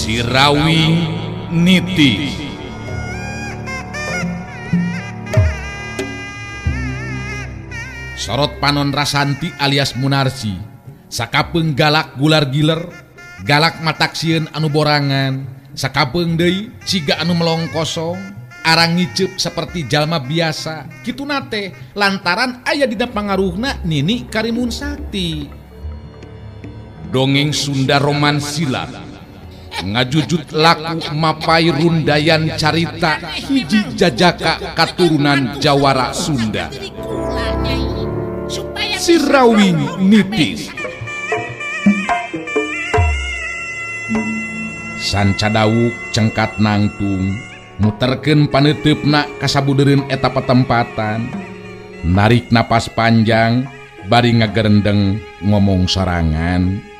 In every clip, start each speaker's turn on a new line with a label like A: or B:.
A: Sirawing Niti. Sorot Panon Rasanti alias Munarsi, sakapeung galak gular giler, galak mataksieun anu borangan, sakapeung deui ciga anu melong kosong, arang ngiceup seperti jalma biasa. Kitu nate lantaran aya dina pangaruhna Nini Karimun Sakti. Dongeng Sunda Roman Silat ngajujut laku mapai rundayan carita hiji jajaka katurunan Jawara Sunda. Sirawing Nitis. Sanca dawuk cengkat nangtung muterkeun paneteupna kasabudeureun eta patempatan, narik napas panjang bari ngagerendeng ngomong sorangan.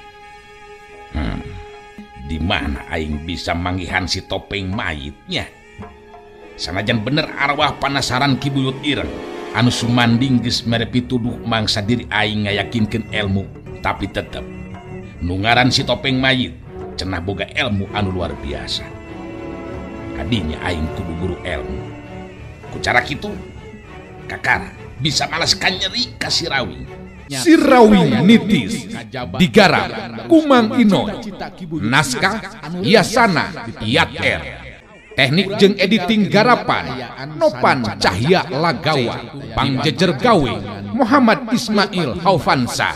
A: Di mana aing bisa manggihan si topeng mayitnya? Sanajan bener arwah panasaran kibuyut ireng anu sumanding geus mere pituduh mangsa diri aing ngayakinkeun ilmu, tapi tetep nu ngaran si topeng mayit cenah boga ilmu anu luar biasa. Kadinya aing kudu guru ilmu. Ku cara kitu kakara bisa malaskan nyeri ka Sirawing. Sirawing Nitis digarap Kumang Inoy, naskah Yasana Yat-Er, teknik jeung editing garapan Nopan Cahya Lagawa, pangjejer gawe Muhammad Ismail Haufansa.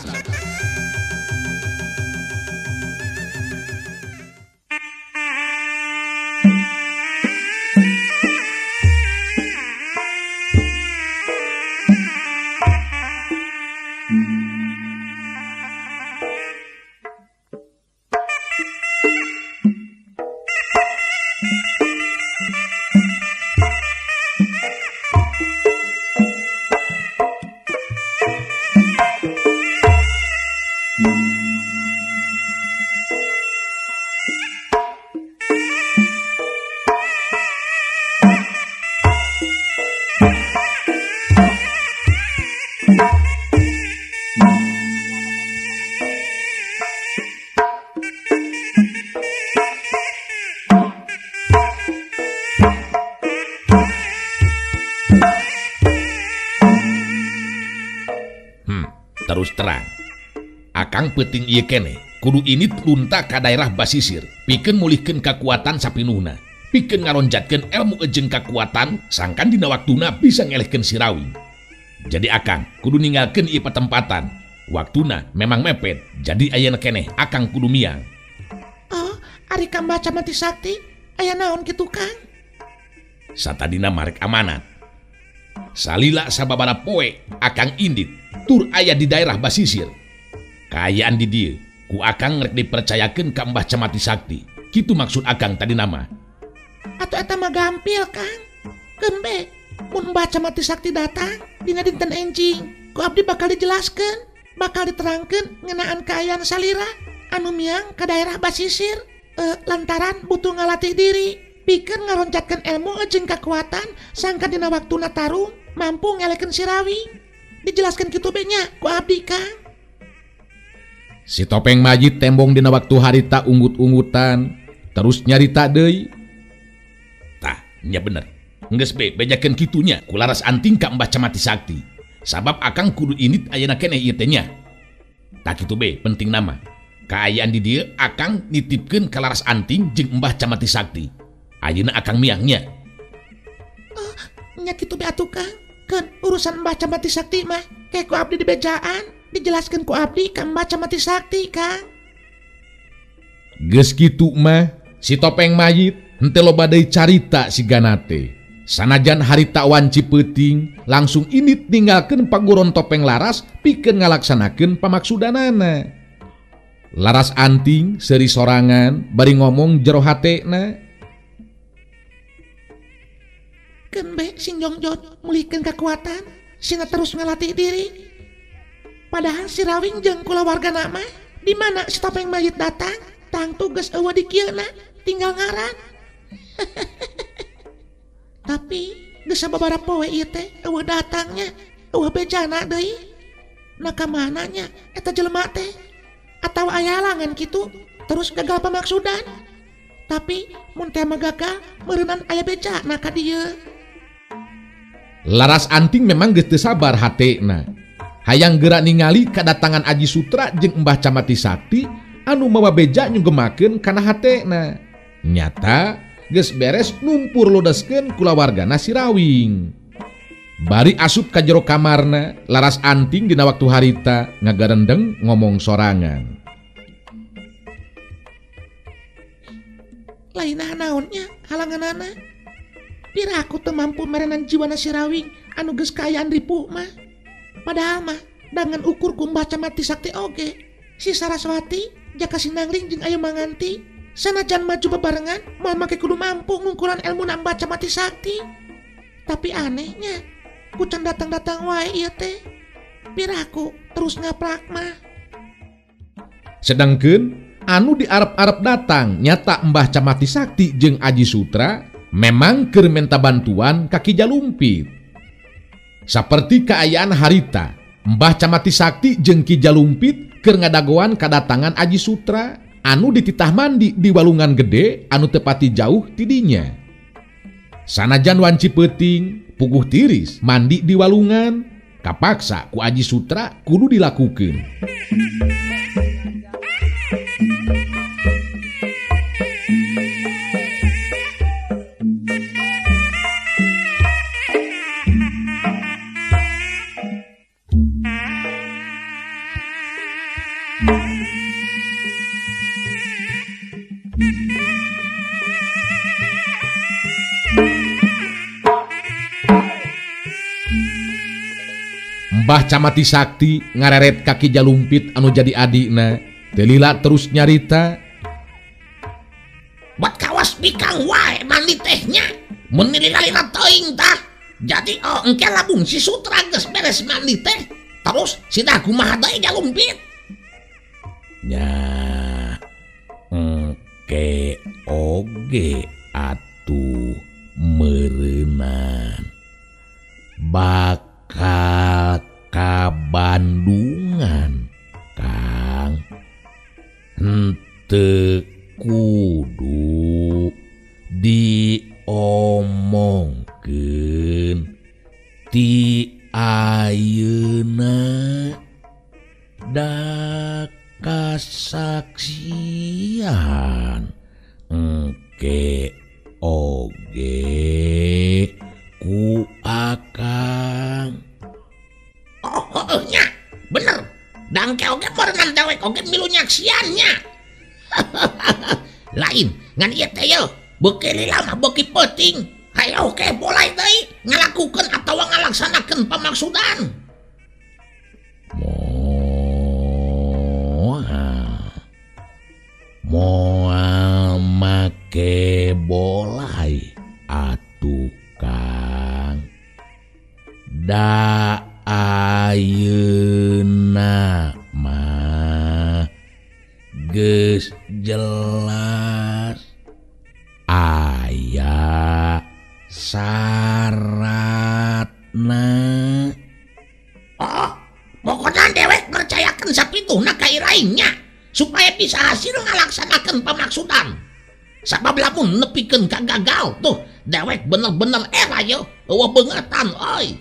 A: Terus terang akang peuting ieu keneh kudu init lunta ka daerah basisir pikeun mulihkeun kakuatan sapinuhna, pikeun ngaronjatkeun ilmu jeung kakuatan sangkan dina waktuna bisa ngelehkeun Sirawing. Jadi akang kudu ninggalkeun ieu patempatan. Waktuna memang mepet, jadi ayeuna keneh akang kudu miang.
B: Oh, ari kambaca mati sakti aya naon kitu Kang?
A: Satadina marek amanat. Salila sababaraha poe akang indit tur aya di daerah basisir. Kaayaan di dieu ku akang rek dipercayakeun ka Mbah Camati Sakti. Kitu maksud akang tadi nama.
B: Atuh eta mah gampil Kang. Gembe mun Mbah Camati Sakti datang dina dinten enjing, ku abdi bakal dijelaskeun, bakal diterangkeun ngeunaan kaayaan salira anu miang ka daerah basisir lantaran butuh ngalatih diri pikeun ngaroncatkeun ilmu jeung kakuatan sangka dina waktuna tarung mampu ngelekeun Sirawing. Dijelaskan kitu be nya ku abdi Kang.
A: Si topeng mayit tembong dina waktu harita unggut-unggutan terus nyarita deui. Tah, nya bener. Geus be bejakeun kitunya ku laras anting ka Mbah Camati Sakti. Sabab akang kudu init ayeuna keneh ieu teh nya. Tah kitu be penting nama. Kaayaan di dieu akang nitipkeun ka laras anting jeung Mbah Camati Sakti. Ayeuna akang miangnya.
B: Oh, nya kitu be atuh Kang. Kan urusan Mbah Camati Sakti mah kayak ku abdi di bejaan, dijelaskan ku abdi ka Mbah Camati Sakti Kang.
A: Geus kitu mah si topeng mayit henteu loba deui carita sigana teh. Sanajan harita wanci peuting langsung init ninggalkeun paguron topeng laras pikeun ngalaksanakeun pamaksudanana. Laras anting seuri sorangan bari ngomong jero hatena.
B: Kembe sing jongjot mulihkeun kakuatan sina terus ngalatih diri. Padahal Sirawing jeung kulawargana mah di mana si topeng mayit datang tangtu geus eueuh di kieuna tinggal ngaran. Tapi geus sababaraha poe ieu teh eueuh datangnya eueuh bejana deui. Nah ka mana nya eta jelema teh? Atawa aya halangan kitu terus gagal pamaksudan? Tapi mun teh mah gagal meureunnan aya beja na ka dieu.
C: Laras Anting memang geus teu sabar hatena. Hayang geura ningali kadatangan Aji Sutra jeung Mbah Camati Sakti anu mawa beja nyugemakeun kana hatena. Nyata geus beres numpur lodeskeun kulawargana si Rawing. Bari asup ka jero kamarna, Laras Anting dina waktu harita ngagarendeng ngomong sorangan.
B: Lain naonnya halanganana. Pira aku teu mampu merenan jiwana si Rawing anu geus kaayaan ripuh mah. Padahal mah dengan ukur ku Mbah Camati Sakti oge, si Saraswati jaka Sinangling jeung Ayu Manganti sanajan maju bebarengan moal make kudu mampu ngungkulan ilmu Mbah Camati Sakti. Tapi anehnya ku can datang-datang wae ieu teh. Pira aku terus ngaplak mah.
C: Sedangkeun anu diarep-arep datang nyata Mbah Camati Sakti jeung Aji Sutra memang keur menta bantuan ka Ki Jalumpit. Saperti kaayaan harita, Mbah Camati Sakti jeung Ki Jalumpit keur ngadagoan kadatangan Aji Sutra anu dititah mandi di walungan gede anu tepati jauh ti dinya. Sanajan wanci peuting puguh tiris mandi di walungan, kapaksa ku Aji Sutra kudu dilakukeun. Mbah Camati Sakti ngareret kaki Jalumpit anu jadi adikna, telila terus nyarita.
D: Buat kawas bikang wae mandi tehnya, mun nililina teuing tah. Jadi engke labung si Sutra geus beres mandi teh, terus si dagu mah deui Jalumpit.
A: Nya engke oge atuh meureunan bakal ka Bandungan, Kang. Henteu kudu diomongkeun ti ayeuna da kasaksian engke oge ku akang.
D: Oh, nya, bener. Dangke oge meureunan dewek oge milu nyaksiannya. Lain ngan ieu teh yeuh, beuki lila mah beuki peuting. Hayo oge bolai deui ngalakukeun atawa ngalaksanakeun pamaksudan.
A: Moal make bolai atuh Kang. Da ayeuna mah geus jelas aya syaratna.
D: Oh, pokoknya dewek percayakeun sapituhna ka iraingnya supaya bisa hasil ngalaksanakeun pamaksudan. Sabab lamun nepikeun ka gagal tuh dewek bener-bener era yo eueuh beungetan euy.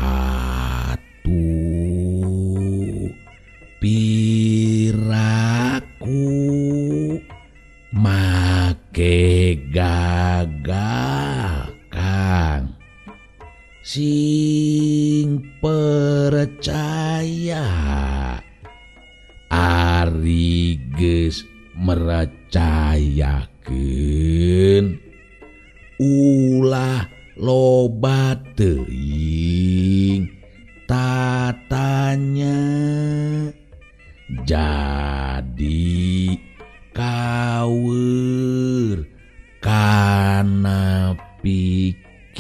A: Atuh piraku make gagal Kang, sing percaya ari geus mercayakeun ulah loba teuing tatanya. Jadi kawer kana pikiran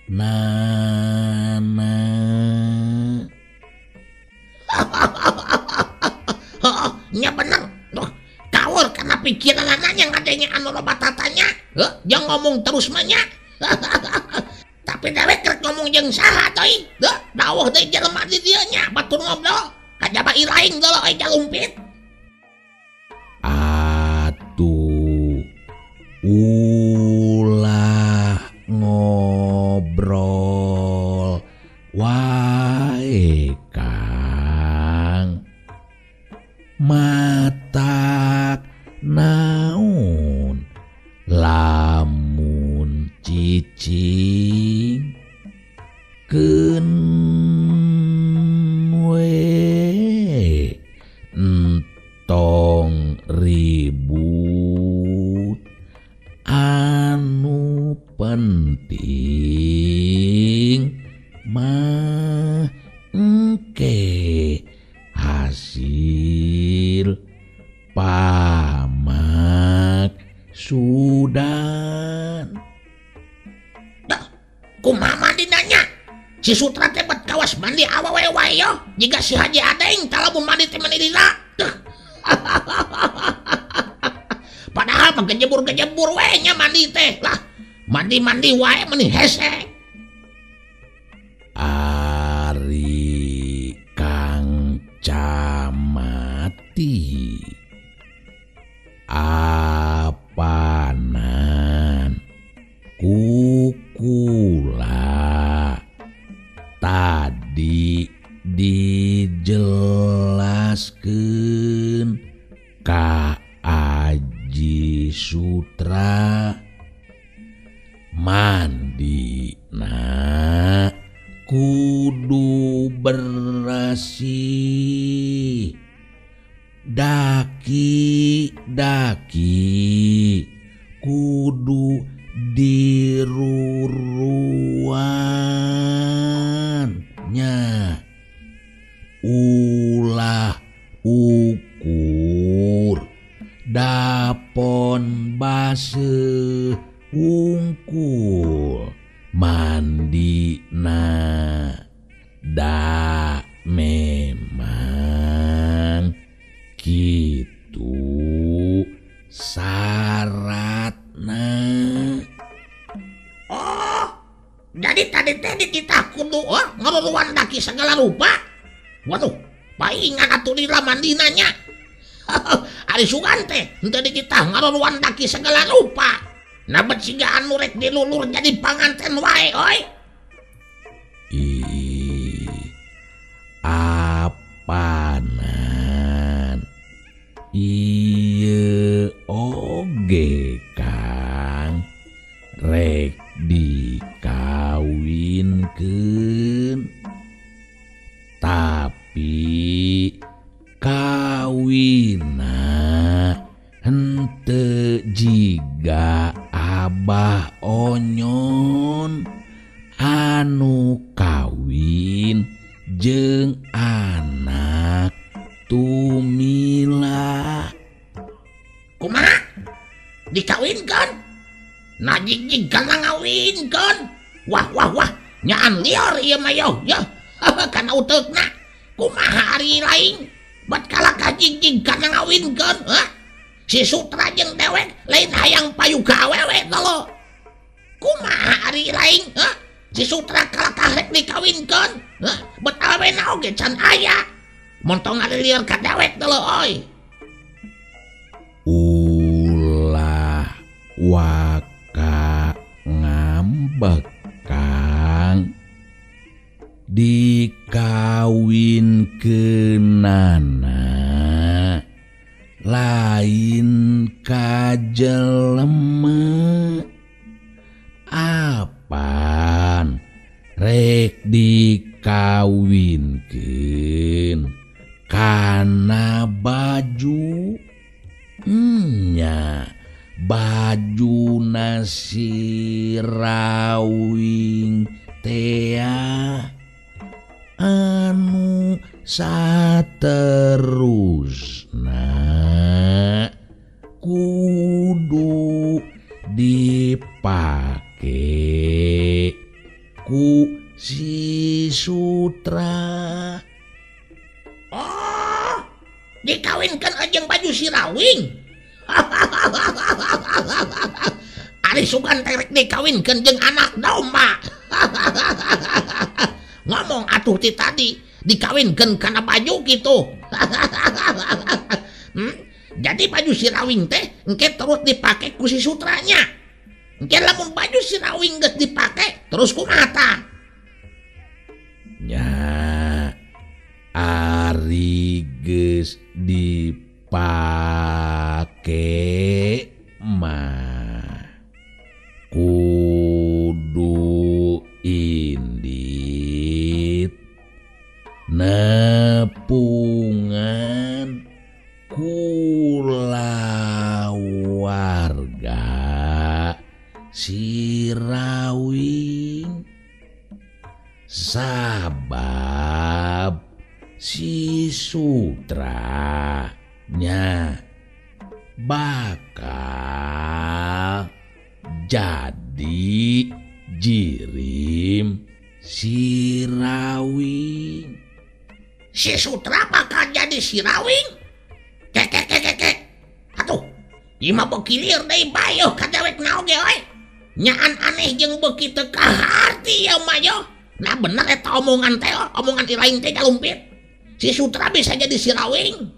A: nana.
D: Nya bener. Kawer kana pikiran ananya ngadenya anu loba tatanya. Jangan ngomong terus mah nya. Tapi dewek rek ngomong jeung saha teuing? Dawuh deui jelema di dieu nya batur ngobrol. kajaba iraing dolo jalumpit.
C: Atuh ulah ngobrol wae Kang. Matak naon lamun cicing keun we entong ribut anu penting mah engke hasil pamaksudan.
D: Dah, kumaha mandi nanya? Si Sutra teh bet kawas mandi awewe wae yo. Jika si Haji Adeng talamun mandi teh mandi dina. Padahal mah kejebur-kejebur wae nya mandi teh. Lah, mandi-mandi wae meni hese.
C: Ari Kang Camati apanan kukula tadi dijelaskeun ka Aji Sutra mandina kudu bersih daki kudu diruruannya ulah ukur dapon base wungkul mandina da memang kitu syaratna.
D: Oh, jadi tadi kita kudu ngeruruan daki segala rupa. Waduh, paingan atuh lila mandinanya. Ari sugan teh tadi kita ngeruruan daki segala rupa. Nabet siga anu rek dilulur jadi panganten wae oi.
C: Apanan ieu oge Kang rek dikawinkeun tapi kawinna henteu jiga Abah Onyon anu kawin jeung anak Tumila.
D: Kumaha? Dikawinkan? Najig-jig kana ngawinkan? Wah, nyaan liar ieu mah yo. Kana uteukna. Kumaha ari lain? Bat kala kajig-jig kana ngawinkan? Si Sutra jeung dewek lain hayang payu ka awewe tolo. Kumaha ari lain? Si Sutra kala karek dikawinkan? Bet awena oge can aya. Montong ari liar ka dewek tolo oi.
C: Ulah waka ngambek Kang dikawinkeunana lain ka jelema apan rek dikawinkeun kana baju nya baju nasi rawing tea anu saterusna kudu dipake ku si Sutra.
D: Oh, dikawinkan ajeng baju si rawing. Ari sugan terek dikawinkan jeung anak domba. Ngomong atuh ti tadi dikawinkan karena baju gitu. Jadi baju si Rawing teh engke terus dipakai ku si Sutranya. Engke lamun baju si Rawing geus dipake terus kumaha?
C: Nya ari geus dipake mah kudu indit nepungan kulawarga si Rawing sabab si Sutra nya bakal jadi jirim si Rawing.
D: Si Sutra bakal jadi si Rawing? Kek. Atuh, ima bekilir deui bayo ka dewek naoge we. Nyaan aneh jeung beuki teu kaharti ya mayo. Nah bener eta omongan teh, omongan Iraing teh galumpit. Si Sutra bisa jadi si Rawing.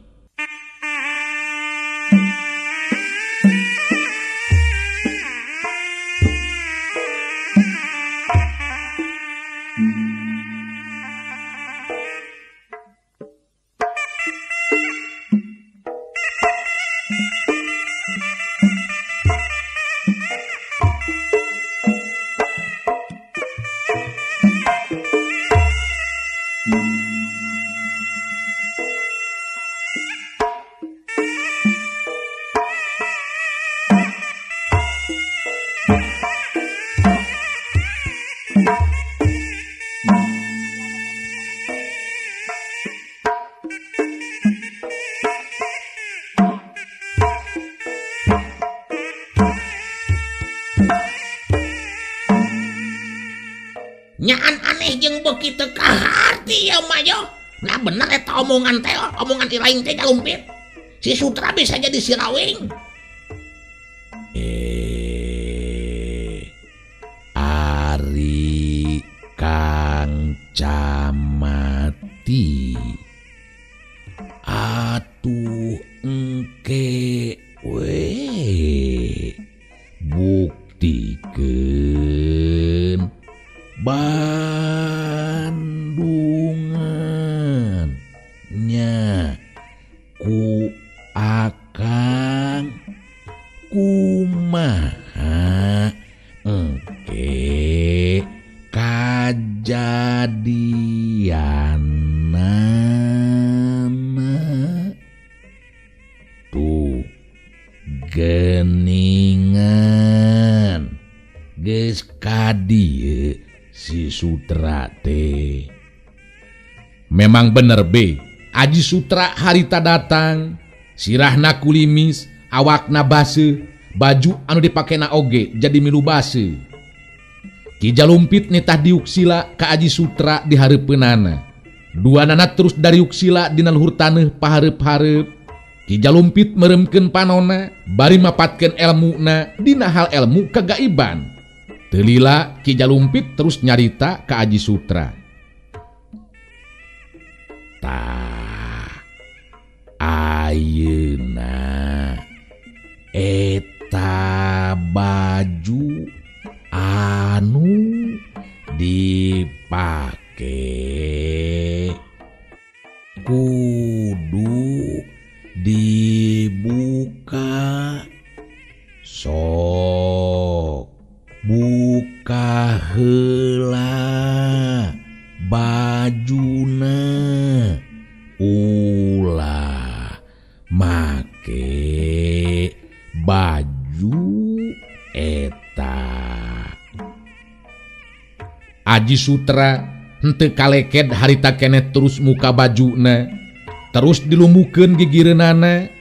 D: Nyaan aneh jeung beuki teu kaharti ya mayo. Nah bener eta omongan teh, omongan Iraing teh galumpit. Si Sutra bisa jadi si Rawing.
C: Ari Kang Camati atuh engke we buktikeun Bandungan nya ku akang kumaha engke kajadianna tuh geningan geus kadieu si Sutra teh. Memang bener be, Aji Sutra harita datang, sirahna kulimis, awakna base, baju anu dipakena oge jadi milu base. Ki Jalumpit nitah diuksila ka Aji Sutra di hareupeunana. Duanana terus dari uksila dina luhur taneuh pahareup-hareup. Ki Jalumpit meremkeun panonna, bari mapatkeun elmuna dina hal elmu kagaiban. Teu lila Ki Jalumpit terus nyarita ka Aji Sutra. Tah ayeuna eta baju anu dipake kudu dibuka, sok buka heula bajuna, ulah make baju eta. Aji Sutra henteu kaleket harita keneh terus muka bajuna, terus dilumbukeun gigireunana.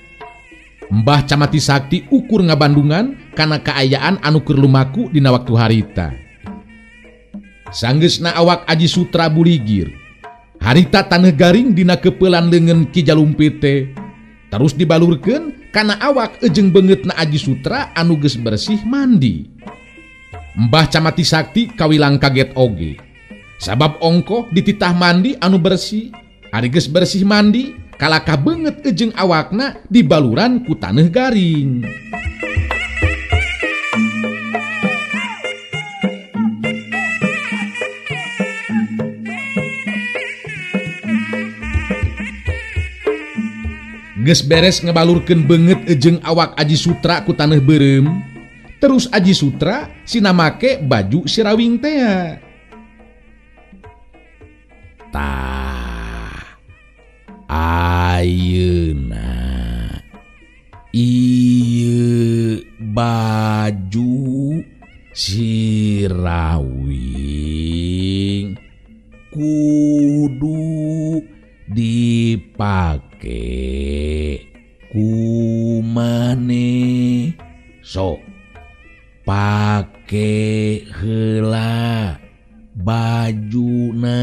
C: Mbah Camati Sakti ukur ngabandungan kana kaayaan anu keur lumaku dina waktu harita. Sanggeusna awak Aji Sutra buligir, harita taneuh garing dina kepeulan leungeun Ki Jalumpit teh terus dibalurkeun kana awak ejeng beungeutna Aji Sutra anu geus bersih mandi. Mbah Camati Sakti kawilang kaget oge. Sabab ongkoh dititah mandi anu bersih, ari geus bersih mandi kalaka banget ejeng awakna dibaluran ku taneuh garing. Geus beres ngebalurkeun beungeut ejeng awak Aji Sutra ku taneuh beureum, terus Aji Sutra sinamake baju sirawing teh. Tah ayeuna ieu baju sirawing kudu dipake kumaneh, sok pake heula bajuna.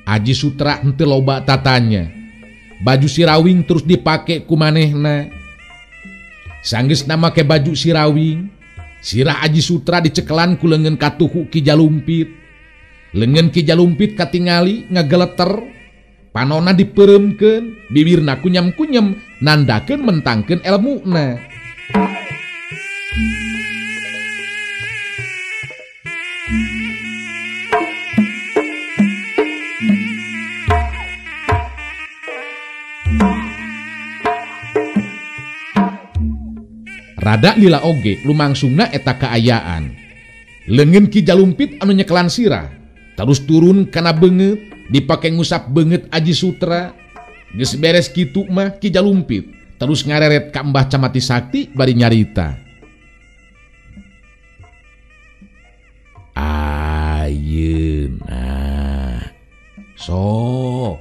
C: Aji Sutra henteu loba tatanya, baju sirawing terus dipake ku manehna. Sanggeusna make baju sirawing, sirah Aji Sutra dicekelan ku leungeun katuhu Ki Jalumpit. Leungeun Ki Jalumpit katingali ngageleter, panonna dipeureumkeun, bibirna kunyem-kunyem nandakeun mentangkeun elmuna. Rada lila oge lumangsungna eta kaayaan. Leungeun Ki Jalumpit anu nyekelan sirah terus turun kana beungeut dipake ngusap beungeut Aji Sutra. Geus beres kitu mah Ki Jalumpit terus ngareret ka Mbah Camati Sakti bari nyarita. Ayeuna sok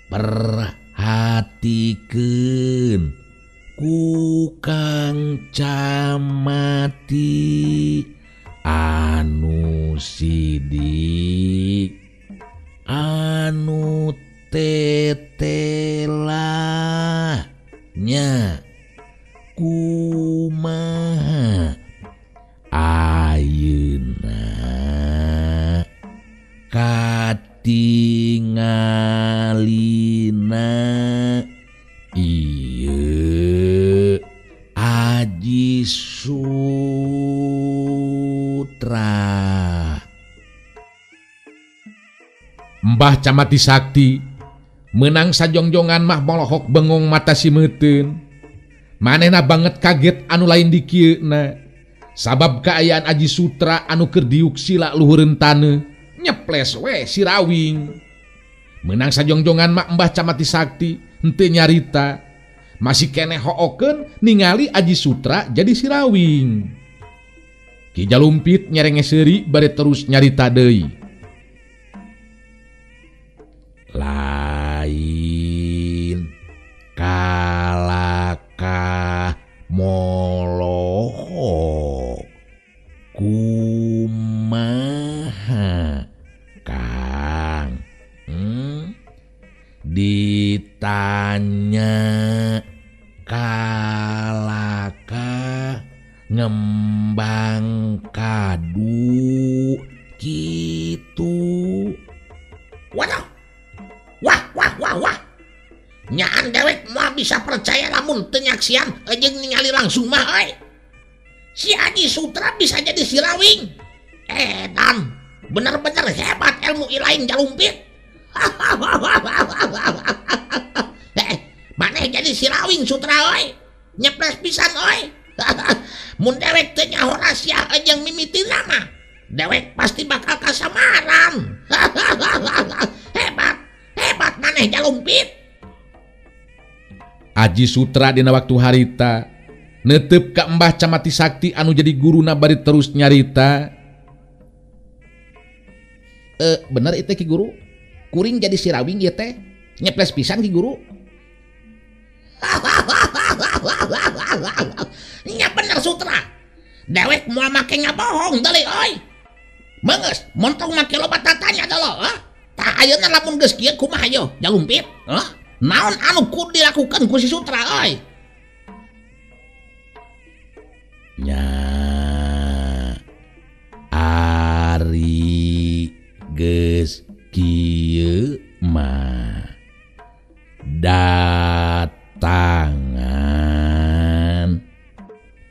C: perhatikeun ku Kang Camati anu sidik anu tetela nya kumaha ayeuna katingalina ieu Aji Sutra. Mbah Camati Sakti menang sajongjongan mah molohok bengong mata simeuteun. Manehna banget kaget anu lain di kieuna, sabab kaayaan Aji Sutra anu keur diuk sila luhureun taneuh nyeples we sirawing. Menang sajongjongan mah Mbah Camati Sakti henteu nyarita, masih keneh hookeun ningali Aji Sutra jadi sirawing. Ki Jalumpit nyerenge seuri bari terus nyarita deui. Lain kalaka molohok kumaha Kang? Ditanya kalaka ngembang kadu kitu.
D: Waduh, wah. Nyaan dewek mah bisa percaya lamun teu nyaksian jeung ningali langsung mah euy. Si Aji Sutra bisa jadi sirawing. Dan bener-bener hebat ilmu ilaing Jalumpit. Maneh jadi sirawing Sutra oi, nyeples pisan oi. Mun dewek teu nyaho rahasia jeung mimitina mah dewek pasti bakal kasamaran. Hebat maneh Jalumpit.
C: Aji Sutra dina waktu harita neuteup ka Mbah Camati Sakti anu jadi guruna bari terus nyarita. Bener itu Ki Guru, kuring jadi sirawing ieu teh nyeples pisan Ki Guru.
D: Nya bener Sutra, dewek moal make ngabohong deui euy. Meungeus montong make loba tatanya dolo, tah ayeuna lamun geus kieu kumaha yo Jalumpit? Naon anu kudu dilakukan ku si Sutra euy?
C: Nya anu geus kieu mah datangan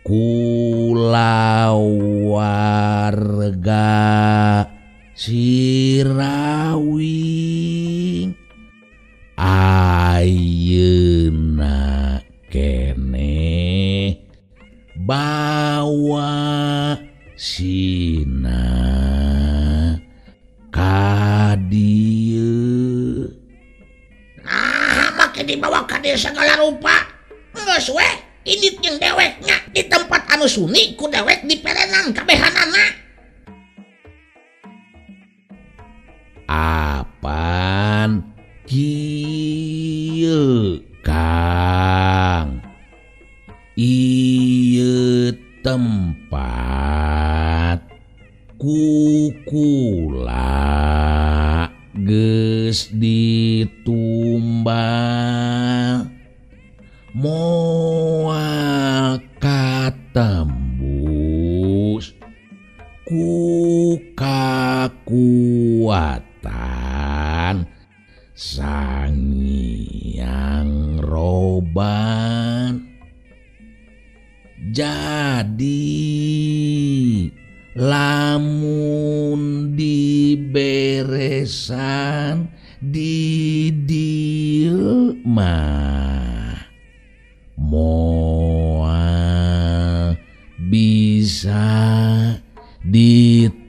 C: kulawarga Sirawing ayeuna keneh bawa sina ka dieu.
D: Nah, make dibawa ka dieu segala rupa. Geus we, ini jeung deweknya di tempat anu suni ku dewek di perenan kabehanana.
C: Apan kieu Kang, ieu tempat kukula geus ditumbal moal katembus ku kakuatan Sang Hyang Roban. Jadi lamun diberesan di dieu mah moal bisa ditulungan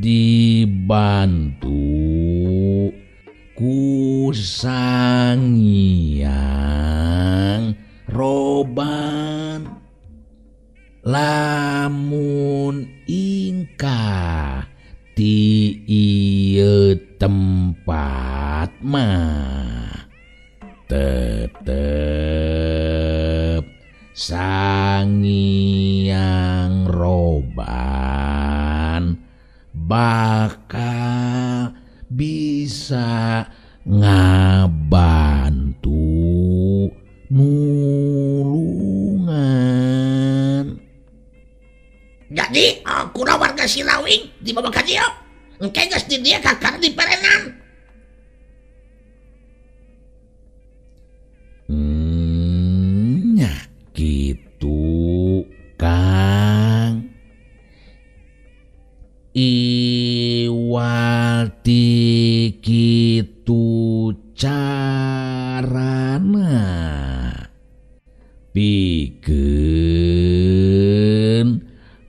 C: dibantu ku Sang Hyang Roban. Lamun ingkah ti ieu tempat mah tetep Sang Hyang Roban bakal bisa ngabantu nulungan.
D: Jadi kulawarga Sirawing dibawa ka dieu. Engke geus di dieu kakar di perenan.
C: Nya kitu Kang. Iwalti kitu carana pikeun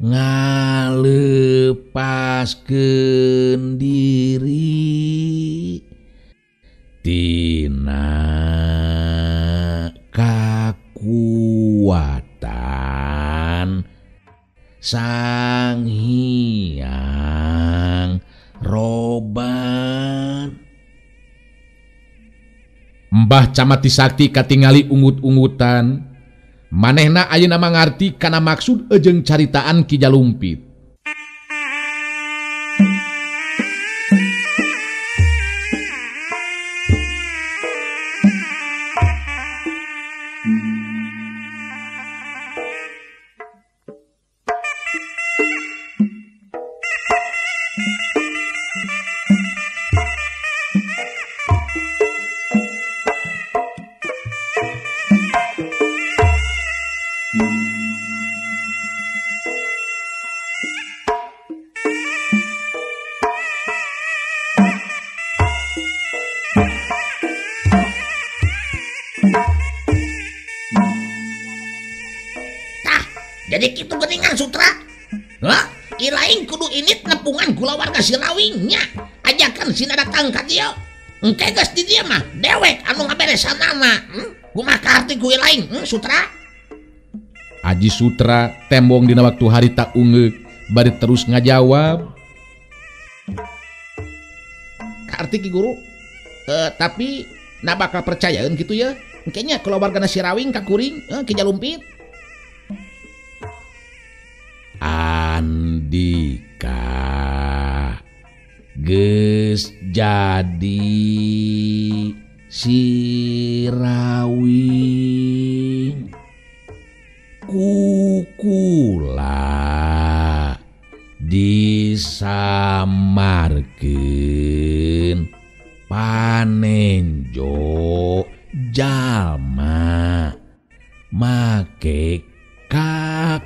C: ngalepaskeun diri tina kakuatan Sang Hyang Roban. Mbah Camati Sakti katingali ungut-ungutan, manehna ayeuna mangarti kana maksud ejeng caritaan Ki Jalumpit.
D: Jadi kitu geuningan Sutra. Hah? Ilaing kudu init nepungan kulawarga Sirawingnya. Ajakan sina datang ka dieu. Engke geus di dieu mah dewek anu ngaberesanana. Kumaha kaarti ku ilaing, Sutra?
C: Aji Sutra tembong dina waktu harita ungeuk bari terus ngajawab.
B: Kaarti Ki Guru. Tapi na bakal percayaeun kitu ya. Engke nya kulawargana Sirawing ka kuring, Ki Jalumpit.
C: Andika geus jadi Sirawing kukula samarkeun panenjo jalma make kakuatan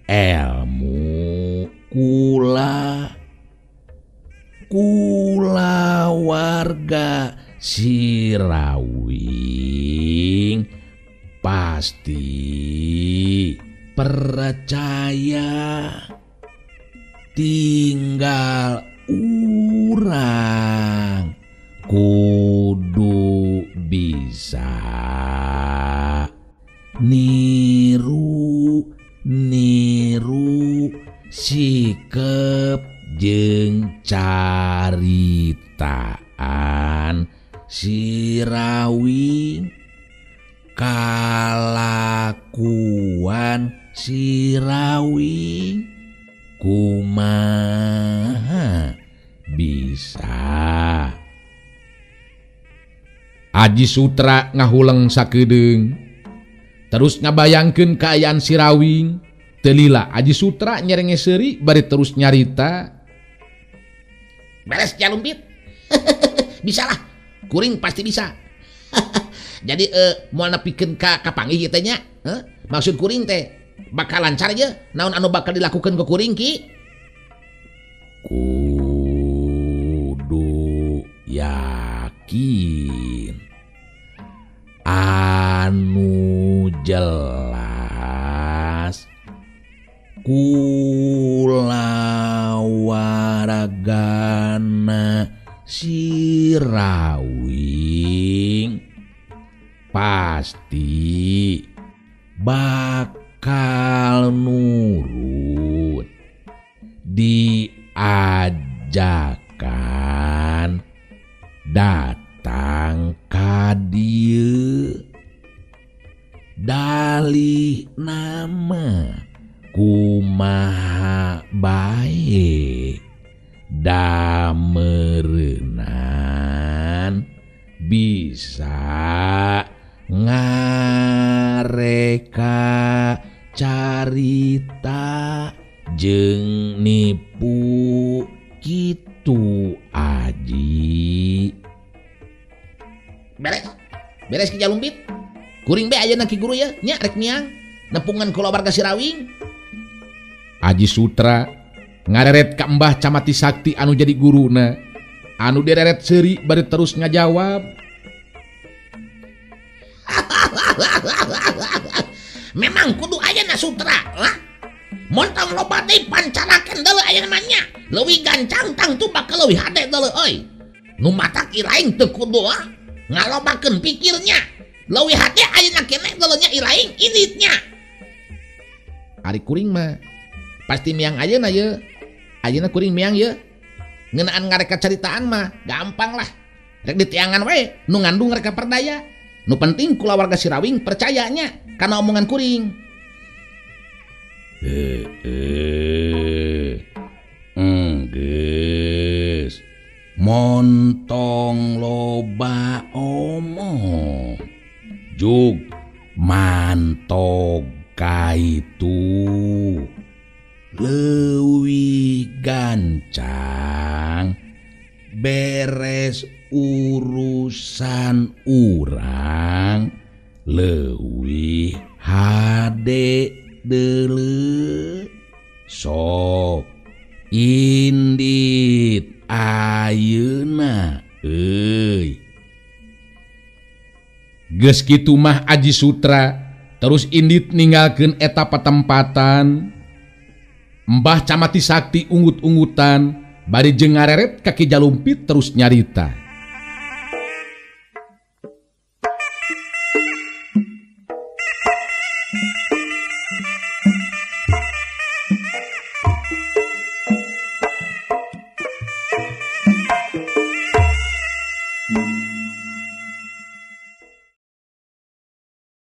C: ilmu kula warga Sirawing pasti percaya tinggal urang kudu bisa niru sikep jeung caritaan Sirawing kalakuan Sirawing kumaha bisa. Aji Sutra ngahuleng sakedeung terus ngabayangkeun kaayaan Sirawing. Teu lila Aji Sutra nyerenge seuri bari terus nyarita.
D: Beres Jalumpit. Bisalah, kuring pasti bisa. Jadi moal nepikeun ka kapanggih teh nya, maksud kuring teh bakal lancar aja. Naon anu bakal dilakukan ke kuring ki?
C: Kudu yakin anu jelas kulawargana Sirawing pasti bakal nurut diajakan datang ka dieu dalih nama kumaha bae damerenan bisa ngareka carita jeung nipu kitu Aji.
D: Beres Ki Jalumpit. Kuring be ayeuna Ki Guru ya, nya rek miang nepungan kulawarga Sirawing.
C: Aji Sutra ngareret ka Mbah Camati Sakti anu jadi guruna, anu direret seuri bari terus ngajawab.
D: Memang kudu ayeuna Sutra lah. Montong loba teh pancarakeun deuleu ayeuna mah nya. Leuwih gancang tang tuh bakal leuwih hade deuleu euy. Nu matak iraing teu kudu ngalobakeun pikirnya. Leuwih hade ayeuna keneh deuleu nya iraing inditnya.
C: Ari kuring mah pasti miang ayeuna ye. Ayeuna kuring miang ye. Ngeunaan ngareka caritaan mah gampang lah. Rek ditiangan we nu ngandung reka perdaya. Nu penting kulawarga Sirawing percayanya kana omongan kuring. Geus montong loba omong jug mantog kaitu leuwih gancang beres urusan urang leuwih hade deuleu sok indit ayeuna euy. Geus kitu mah Aji Sutra terus indit ninggalkeun eta patempatan. Mbah Camati Sakti ungut-ungutan bari jeung ngareret ka Ki Jalumpit terus nyarita.